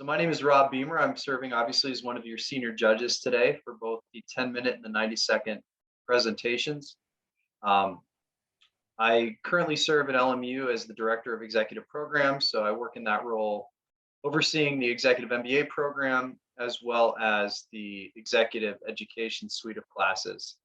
So my name is Rob Beamer. I'm serving obviously as one of your senior judges today for both the 10-minute and the 90-second presentations. I currently serve at LMU as the Director of Executive Programs, so I work in that role overseeing the Executive MBA program as well as the Executive Education suite of classes.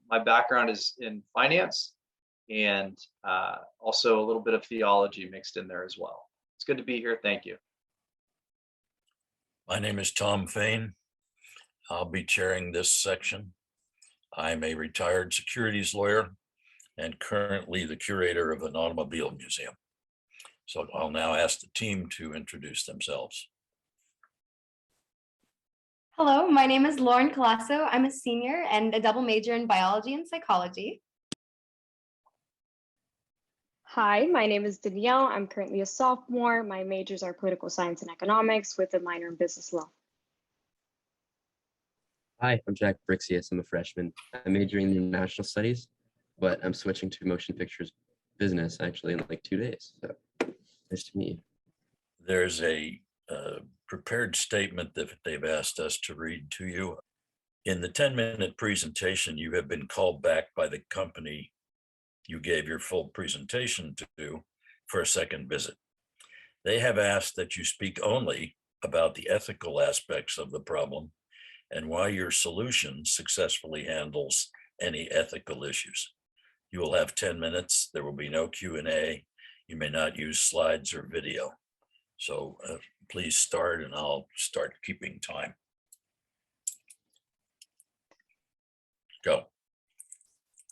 My background is in finance and also a little bit of theology mixed in there as well. It's good to be here. Thank you. My name is Tom Fain. I'll be chairing this section. I'm a retired securities lawyer and currently the curator of an automobile museum. So I'll now ask the team to introduce themselves. Hello, my name is Lauren Colasso. I'm a senior and a double major in biology and psychology. Hi, my name is Danielle. I'm currently a sophomore. My majors are political science and economics with a minor in business law. Hi, I'm Jack Brixius. I'm a freshman. I'm majoring in international studies, but I'm switching to motion pictures business actually in like 2 days. So nice to meet you. There's a prepared statement that they've asked us to read to you. In the 10-minute presentation, you have been called back by the company you gave your full presentation to for a second visit. They have asked that you speak only about the ethical aspects of the problem and why your solution successfully handles any ethical issues. You will have 10 minutes. There will be no Q&A. You may not use slides or video. So please start and I'll start keeping time. Go.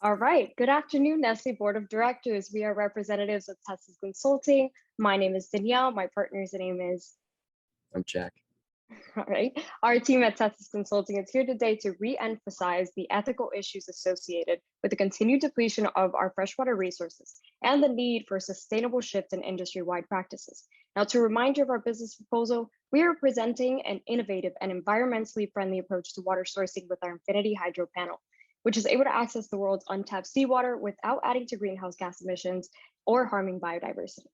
All right, good afternoon, Nestle Board of Directors. We are representatives of Tethys Consulting. My name is Danielle. My partner's name is? I'm Jack. All right, our team at Tethys Consulting is here today to re-emphasize the ethical issues associated with the continued depletion of our freshwater resources and the need for a sustainable shift in industry-wide practices. Now, to remind you of our business proposal, we are presenting an innovative and environmentally friendly approach to water sourcing with our Infinity Hydro panel, which is able to access the world's untapped seawater without adding to greenhouse gas emissions or harming biodiversity.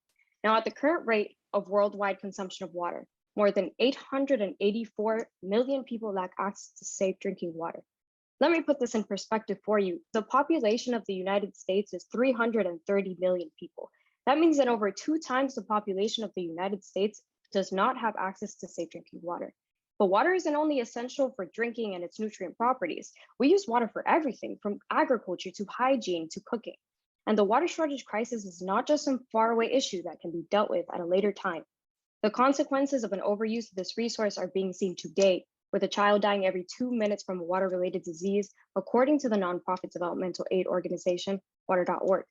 Now, at the current rate of worldwide consumption of water, more than 884 million people lack access to safe drinking water. Let me put this in perspective for you. The population of the United States is 330 million people. That means that over 2 times the population of the United States does not have access to safe drinking water. But water isn't only essential for drinking and its nutrient properties. We use water for everything from agriculture to hygiene to cooking. And the water shortage crisis is not just some faraway issue that can be dealt with at a later time. The consequences of an overuse of this resource are being seen today, with a child dying every 2 minutes from a water-related disease, according to the nonprofit developmental aid organization, water.org.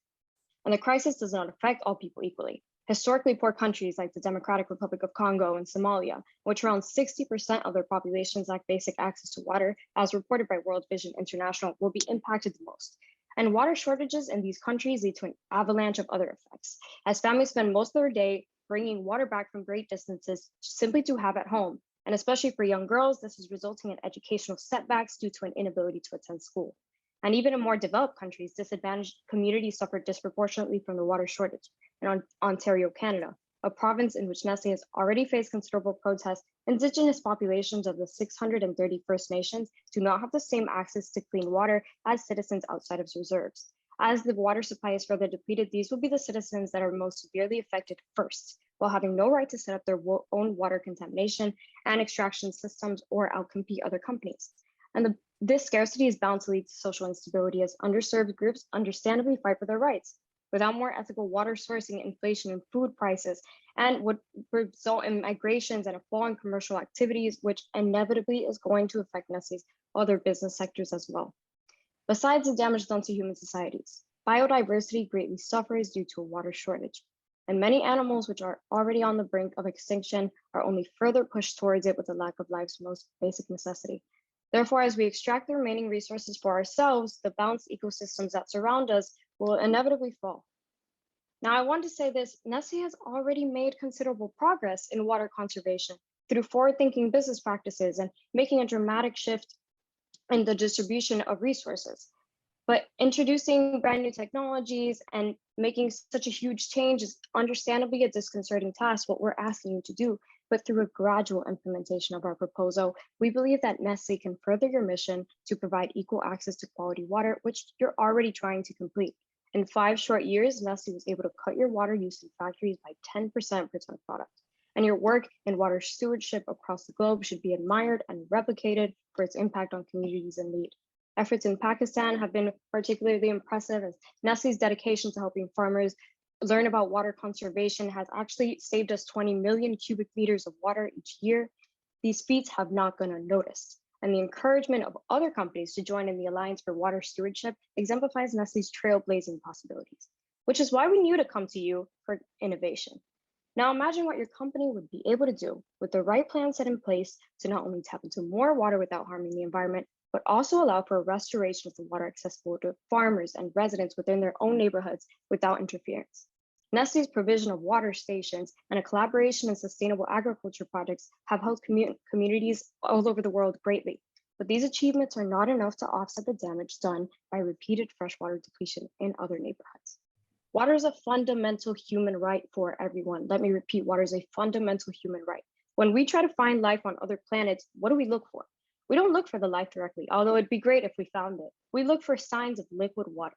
And the crisis does not affect all people equally. Historically poor countries like the Democratic Republic of Congo and Somalia, which around 60% of their populations lack basic access to water, as reported by World Vision International, will be impacted the most. And water shortages in these countries lead to an avalanche of other effects, as families spend most of their day bringing water back from great distances simply to have at home. And especially for young girls, this is resulting in educational setbacks due to an inability to attend school. And even in more developed countries, disadvantaged communities suffer disproportionately from the water shortage. In Ontario, Canada, a province in which Nestle has already faced considerable protests, Indigenous populations of the 630 First Nations do not have the same access to clean water as citizens outside of reserves. As the water supply is further depleted, these will be the citizens that are most severely affected first, while having no right to set up their own water contamination and extraction systems or outcompete other companies. And this scarcity is bound to lead to social instability as underserved groups understandably fight for their rights. Without more ethical water sourcing, inflation in food prices, and would result in migrations and a fall in commercial activities, which inevitably is going to affect Nestle's other business sectors as well. Besides the damage done to human societies, biodiversity greatly suffers due to a water shortage, and many animals which are already on the brink of extinction are only further pushed towards it with the lack of life's most basic necessity. Therefore, as we extract the remaining resources for ourselves, the balanced ecosystems that surround us will inevitably fall. Now, I want to say this, Nestle has already made considerable progress in water conservation through forward-thinking business practices and making a dramatic shift in the distribution of resources. But introducing brand new technologies and making such a huge change is understandably a disconcerting task, what we're asking you to do. But through a gradual implementation of our proposal, we believe that Nestle can further your mission to provide equal access to quality water, which you're already trying to complete. In 5 short years, Nestle was able to cut your water use in factories by 10% per ton of product. And your work in water stewardship across the globe should be admired and replicated for its impact on communities in need. Efforts in Pakistan have been particularly impressive, as Nestle's dedication to helping farmers learn about water conservation has actually saved us 20 million cubic meters of water each year. These feats have not gone unnoticed, and the encouragement of other companies to join in the Alliance for Water Stewardship exemplifies Nestle's trailblazing possibilities, which is why we knew to come to you for innovation. Now imagine what your company would be able to do with the right plan set in place to not only tap into more water without harming the environment, but also allow for a restoration of the water accessible to farmers and residents within their own neighborhoods without interference. Nestle's provision of water stations and a collaboration in sustainable agriculture projects have helped communities all over the world greatly. But these achievements are not enough to offset the damage done by repeated freshwater depletion in other neighborhoods. Water is a fundamental human right for everyone. Let me repeat, water is a fundamental human right. When we try to find life on other planets, what do we look for? We don't look for the life directly, although it'd be great if we found it. We look for signs of liquid water.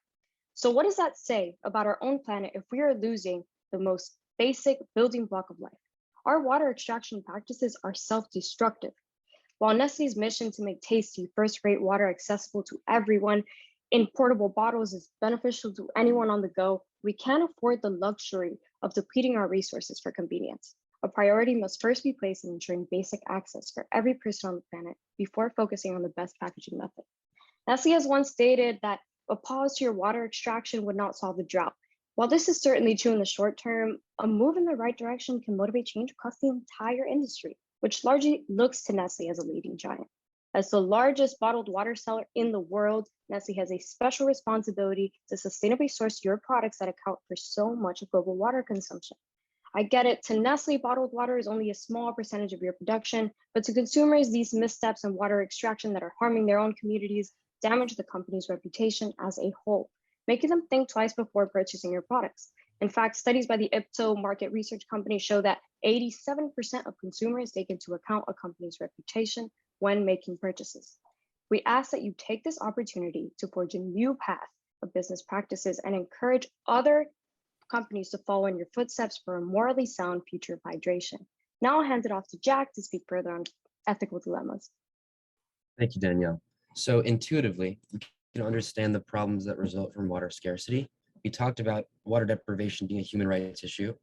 So what does that say about our own planet if we are losing the most basic building block of life? Our water extraction practices are self-destructive. While Nestle's mission to make tasty, first-rate water accessible to everyone in portable bottles is beneficial to anyone on the go, we can't afford the luxury of depleting our resources for convenience. A priority must first be placed in ensuring basic access for every person on the planet before focusing on the best packaging method. Nestle has once stated that a pause to your water extraction would not solve the drought. While this is certainly true in the short term, a move in the right direction can motivate change across the entire industry, which largely looks to Nestle as a leading giant. As the largest bottled water seller in the world, Nestle has a special responsibility to sustainably source your products that account for so much of global water consumption. I get it, to Nestle, bottled water is only a small percentage of your production, but to consumers, these missteps in water extraction that are harming their own communities damage the company's reputation as a whole, making them think twice before purchasing your products. In fact, studies by the Ipsos market research company show that 87% of consumers take into account a company's reputation when making purchases. We ask that you take this opportunity to forge a new path of business practices and encourage other companies to follow in your footsteps for a morally sound future of hydration. Now I'll hand it off to Jack to speak further on ethical dilemmas. Thank you, Danielle. So intuitively, you can understand the problems that result from water scarcity. We talked about water deprivation being a human rights issue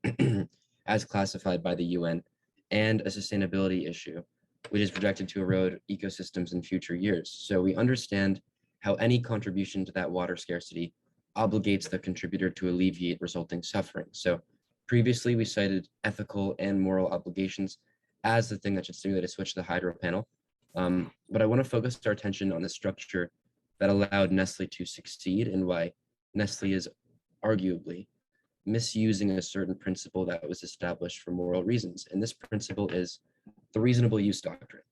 as classified by the UN, and a sustainability issue, which is projected to erode ecosystems in future years. So we understand how any contribution to that water scarcity obligates the contributor to alleviate resulting suffering. So previously we cited ethical and moral obligations as the thing that should stimulate a switch to the hydro panel. But I want to focus our attention on the structure that allowed Nestle to succeed and why Nestle is arguably misusing a certain principle that was established for moral reasons. And this principle is the reasonable use doctrine.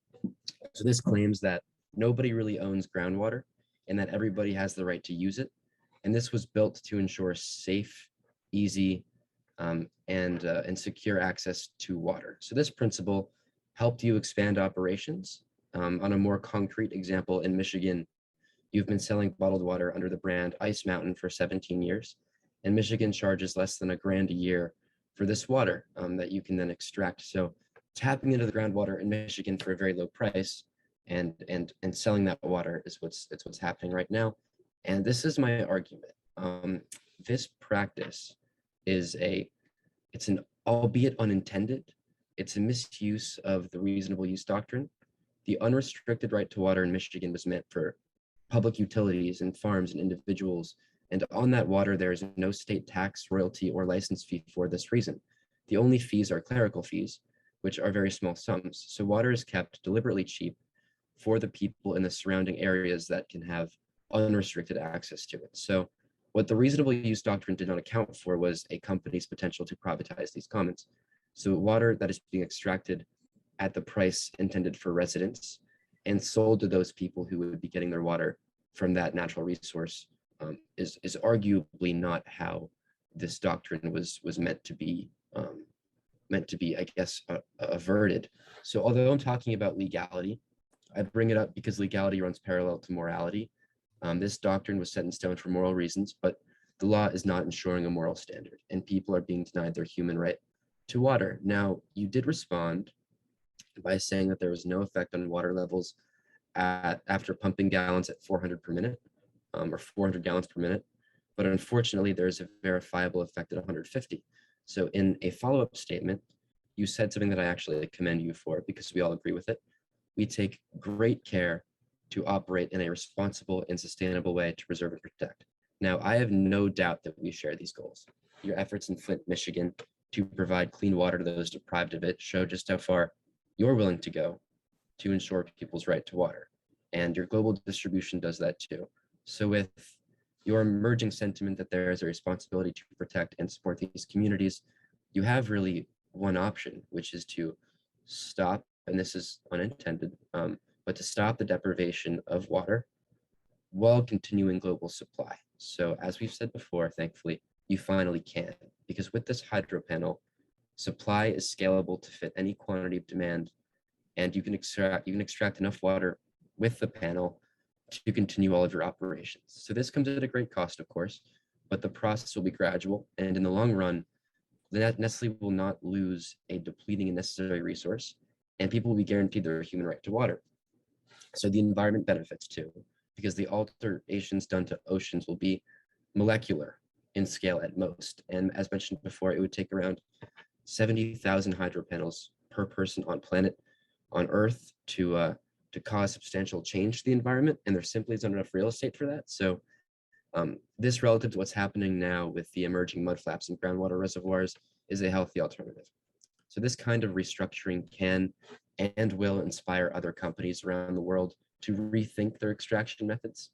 So this claims that nobody really owns groundwater and that everybody has the right to use it. And this was built to ensure safe, easy, and secure access to water. So this principle helped you expand operations. On a more concrete example, in Michigan, you've been selling bottled water under the brand Ice Mountain for 17 years, and Michigan charges less than $1,000 a year for this water that you can then extract. So tapping into the groundwater in Michigan for a very low price and selling that water is what's happening right now. And this is my argument. This practice it's an, albeit unintended, it's a misuse of the reasonable use doctrine. The unrestricted right to water in Michigan was meant for public utilities and farms and individuals. And on that water, there is no state tax, royalty, or license fee for this reason. The only fees are clerical fees, which are very small sums. So water is kept deliberately cheap for the people in the surrounding areas that can have unrestricted access to it. So what the reasonable use doctrine did not account for was a company's potential to privatize these commons. So water that is being extracted at the price intended for residents and sold to those people who would be getting their water from that natural resource is arguably not how this doctrine was meant to be, I guess, averted. So although I'm talking about legality, I bring it up because legality runs parallel to morality. This doctrine was set in stone for moral reasons, but the law is not ensuring a moral standard, and people are being denied their human right to water. Now, you did respond by saying that there was no effect on water levels after pumping gallons at 400 per minute, or 400 gallons per minute. But unfortunately, there's a verifiable effect at 150. So in a follow-up statement, you said something that I actually commend you for, because we all agree with it. We take great care to operate in a responsible and sustainable way to preserve and protect. Now, I have no doubt that we share these goals. Your efforts in Flint, Michigan to provide clean water to those deprived of it show just how far you're willing to go to ensure people's right to water. And your global distribution does that too. So with your emerging sentiment that there is a responsibility to protect and support these communities, you have really one option, which is to stop, and this is unintended, but to stop the deprivation of water while continuing global supply. So as we've said before, thankfully, you finally can, because with this hydro panel, supply is scalable to fit any quantity of demand, and you can extract enough water with the panel to continue all of your operations. So this comes at a great cost, of course, but the process will be gradual, and in the long run, Nestle will not lose a depleting and necessary resource, and people will be guaranteed their human right to water. So the environment benefits too, because the alterations done to oceans will be molecular in scale at most. And as mentioned before, it would take around 70,000 hydro panels per person on Earth to cause substantial change to the environment, and there simply isn't enough real estate for that. So this, relative to what's happening now with the emerging mudflaps and groundwater reservoirs, is a healthy alternative. So this kind of restructuring can and will inspire other companies around the world to rethink their extraction methods.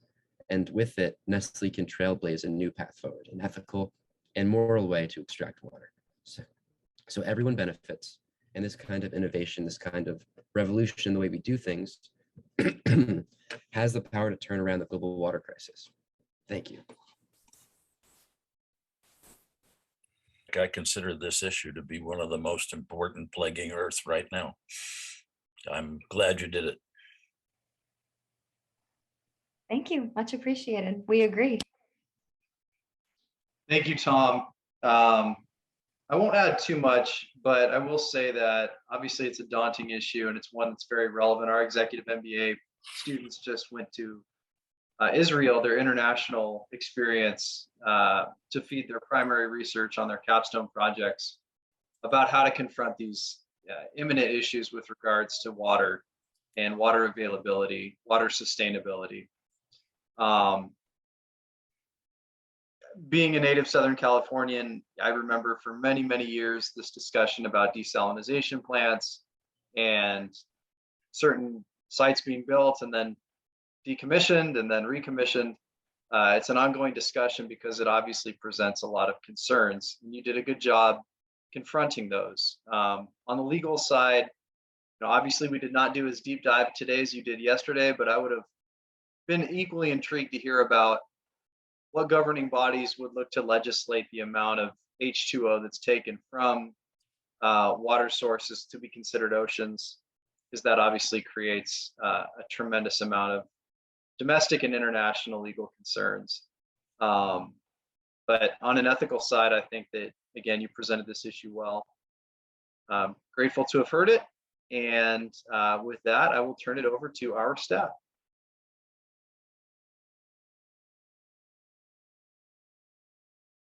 And with it, Nestle can trailblaze a new path forward, an ethical and moral way to extract water. So everyone benefits. And this kind of innovation, this kind of revolution in the way we do things has the power to turn around the global water crisis. Thank you. I consider this issue to be one of the most important plaguing Earth right now. I'm glad you did it. Thank you. Much appreciated. We agree. Thank you, Tom. I won't add too much, but I will say that obviously it's a daunting issue and it's one that's very relevant. Our executive MBA students just went to Israel, their international experience, to feed their primary research on their capstone projects about how to confront these imminent issues with regards to water and water availability, water sustainability. Being a native Southern Californian, I remember for many, many years this discussion about desalination plants and certain sites being built and then decommissioned and then recommissioned. It's an ongoing discussion because it obviously presents a lot of concerns. And you did a good job confronting those. On the legal side, obviously we did not do as deep dive today as you did yesterday, but I would have been equally intrigued to hear about what governing bodies would look to legislate the amount of H2O that's taken from water sources to be considered oceans, because that obviously creates a tremendous amount of domestic and international legal concerns. But on an ethical side, I think that, again, you presented this issue well. Grateful to have heard it. And with that, I will turn it over to our staff.